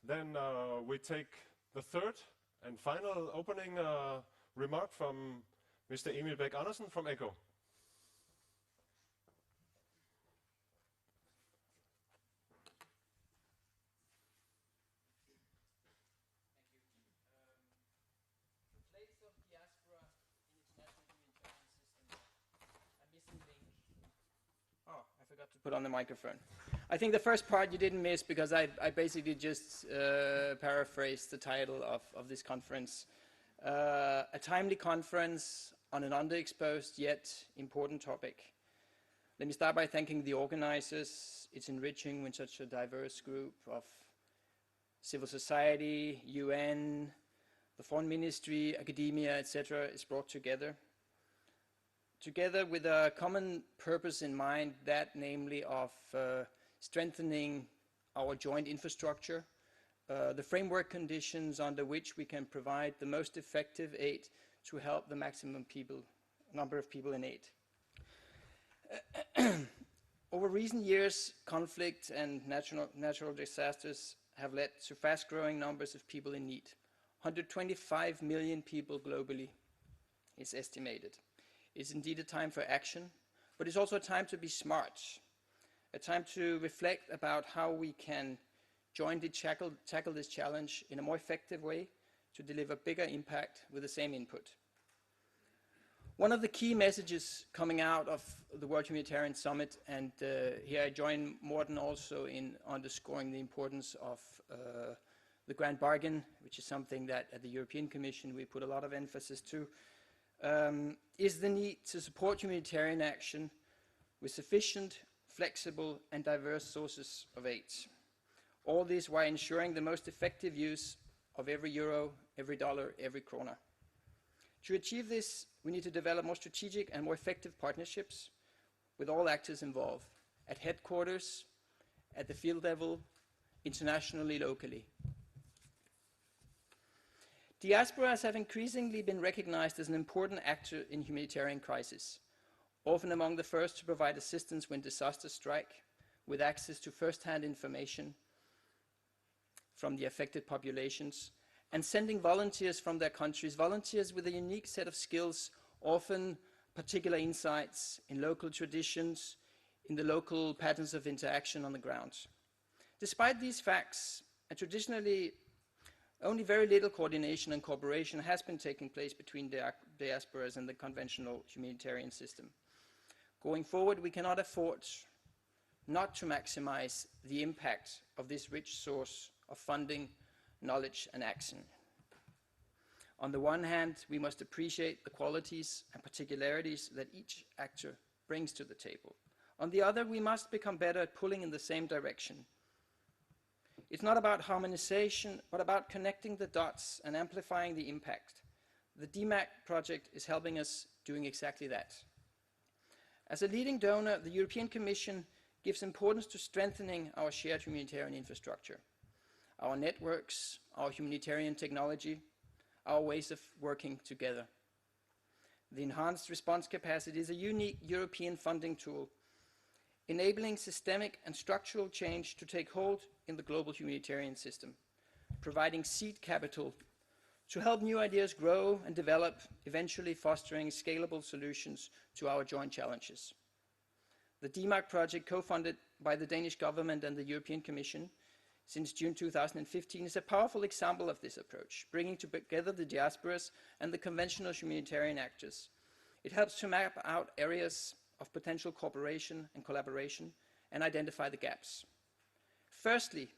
Then we take the third and final opening remark from Mr. Emil Bech Andersen from ECHO. The place of diaspora in international humanitarian system. A missing link. Oh, I forgot to put on the microphone. I think the first part you didn't miss because I basically just paraphrased the title of this conference. A timely conference on an underexposed yet important topic. Let me start by thanking the organizers. It's enriching when such a diverse group of civil society, UN, the foreign ministry, academia, etc. is brought together with a common purpose in mind, that namely of strengthening our joint infrastructure, the framework conditions under which we can provide the most effective aid to help the maximum number of people in need. Over recent years, conflict and natural disasters have led to fast-growing numbers of people in need. 125 million people globally is estimated. It's indeed a time for action, but it's also a time to be smart, a time to reflect about how we can jointly tackle this challenge in a more effective way to deliver bigger impact with the same input. One of the key messages coming out of the World Humanitarian Summit, and here I join Morten also in underscoring the importance of the grand bargain, which is something that at the European Commission we put a lot of emphasis to, is the need to support humanitarian action with sufficient, flexible and diverse sources of aid. All this while ensuring the most effective use of every euro, every dollar, every krona. To achieve this, we need to develop more strategic and more effective partnerships with all actors involved, at headquarters, at the field level, internationally, locally. Diasporas have increasingly been recognized as an important actor in humanitarian crisis, often among the first to provide assistance when disasters strike, with access to first-hand information from the affected populations, and sending volunteers from their countries, volunteers with a unique set of skills, often particular insights in local traditions, in the local patterns of interaction on the ground. Despite these facts, and traditionally only very little coordination and cooperation has been taking place between diasporas and the conventional humanitarian system. Going forward, we cannot afford not to maximize the impact of this rich source of funding, knowledge and action. On the one hand, we must appreciate the qualities and particularities that each actor brings to the table. On the other, we must become better at pulling in the same direction. It's not about harmonization, but about connecting the dots and amplifying the impact. The DEMAC project is helping us doing exactly that. As a leading donor, the European Commission gives importance to strengthening our shared humanitarian infrastructure, our networks, our humanitarian technology, our ways of working together. The enhanced response capacity is a unique European funding tool, enabling systemic and structural change to take hold in the global humanitarian system, providing seed capital to help new ideas grow and develop, eventually fostering scalable solutions to our joint challenges. The DEMAC project, co-funded by the Danish government and the European Commission since June 2015, is a powerful example of this approach, bringing together the diasporas and the conventional humanitarian actors. It helps to map out areas of potential cooperation and collaboration and identify the gaps. Firstly,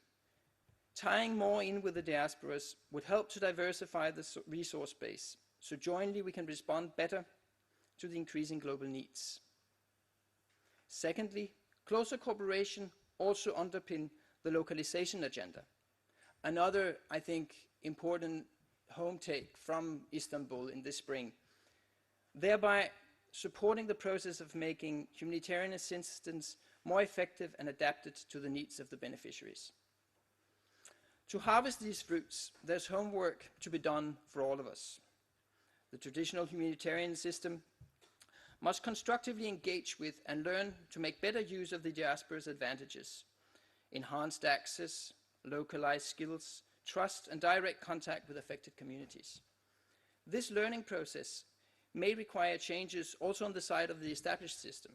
tying more in with the diasporas would help to diversify the resource base, so jointly we can respond better to the increasing global needs. Secondly, closer cooperation also underpin the localization agenda. Another, I think, important home take from Istanbul in this spring, thereby supporting the process of making humanitarian assistance more effective and adapted to the needs of the beneficiaries. To harvest these fruits, there's homework to be done for all of us. The traditional humanitarian system must constructively engage with and learn to make better use of the diaspora's advantages, enhanced access, localized skills, trust, and direct contact with affected communities. This learning process may require changes also on the side of the established system.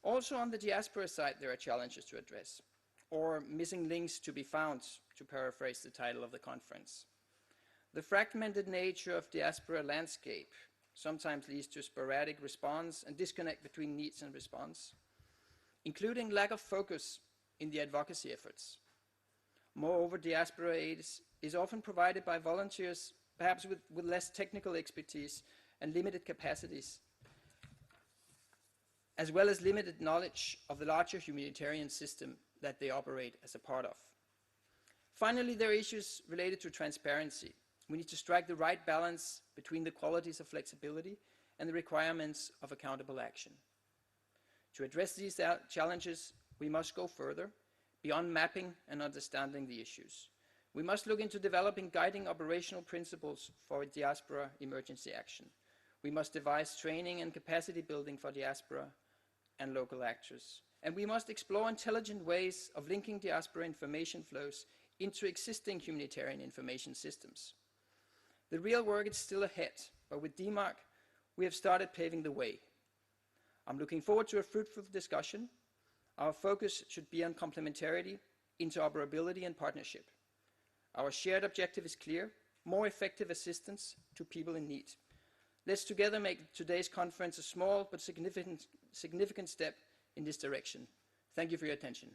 Also on the diaspora side, there are challenges to address, or missing links to be found, to paraphrase the title of the conference. The fragmented nature of diaspora landscape sometimes leads to sporadic response and disconnect between needs and response, including lack of focus in the advocacy efforts. Moreover, diaspora aid is often provided by volunteers, perhaps with less technical expertise and limited capacities, as well as limited knowledge of the larger humanitarian system that they operate as a part of. Finally, there are issues related to transparency. We need to strike the right balance between the qualities of flexibility and the requirements of accountable action. To address these challenges, we must go further, beyond mapping and understanding the issues. We must look into developing guiding operational principles for diaspora emergency action. We must devise training and capacity building for diaspora and local actors. And we must explore intelligent ways of linking diaspora information flows into existing humanitarian information systems. The real work is still ahead, but with DEMAC, we have started paving the way. I'm looking forward to a fruitful discussion. Our focus should be on complementarity, interoperability, and partnership. Our shared objective is clear: more effective assistance to people in need. Let's together make today's conference a small but significant step in this direction. Thank you for your attention.